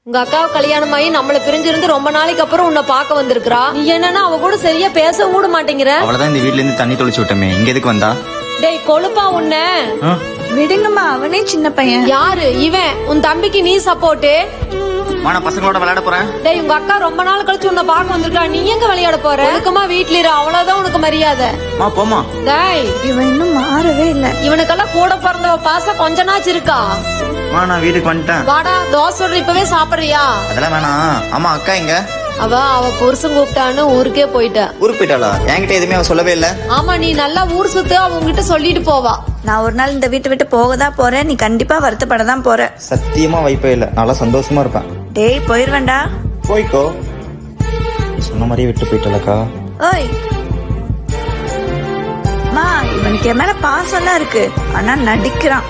உங்க அக்காவை கல்யாணம் ஆகி நம்மள பிரிஞ்சிருந்து ரொம்ப நாளைக்கு அப்புறம் உன்னை பார்க்க வந்திருக்கா. நீ என்னன்னா அவ கூட சரியா பேசவும் கூட மாட்டேங்கிற. அவளதான் இந்த வீட்ல இருந்து தண்ணி தொளிச்சு விட்டமே, இங்க எதுக்கு வந்தா? டேய் கொழுப்பா உன்ன விடுங்கம்மா, அவனே சின்ன பையன். யாரு இவன்? உன் தம்பிக்கு நீ சப்போர்ட்டு. நான் பசங்களோட விளையாட போறேன். டேய் உங்க அக்கா ரொம்ப நாள் கழிச்சு உன்னை பார்க்க வந்திருக்கா, நீ எங்க விளையாட போற? ஒழுக்கமா வீட்ல இரு, அவ்வளவுதான் உனக்கு மரியாதை. போமா. டேய் இவன் இன்னும் மாறவே இல்ல. இவனுக்கெல்லாம் கூட பிறந்தவ பாசம் கொஞ்ச நாச்சு இருக்கா? நான் வீட்டுக்கு வந்துட்டேன். வாடா தோசை சுடுற, இப்பவே சாப்பிடுறியா? அதெல்லாம் வேணாம். ஆமா அக்கா எங்க? அவ புருஷன் கூப்பிட்டான்னு ஊருக்கே போயிட்டா. ஊருக்கு போயிட்டாளா? என்கிட்ட எதுவுமே அவ சொல்லவே இல்ல. ஆமா, நீ நல்லா ஊர் சுத்து, அவ உங்ககிட்ட சொல்லிட்டு போவா. நான் ஒரு நாள் இந்த வீட்டை விட்டு போகதான் போறேன். நீ கண்டிப்பா வருத்தப்படதான் போற. சத்தியமா வாய்ப்பே இல்ல. நல்லா சந்தோஷமா இருப்பேன். டேய் போயிருவேண்டா. போய்க்கோ. சொன்ன மாதிரியே விட்டு போயிட்டலக்கா. ஓய் மா, இவனுக்கு என் மேல பாசம் எல்லாம் இருக்கு, ஆனா நடிக்கிறான்.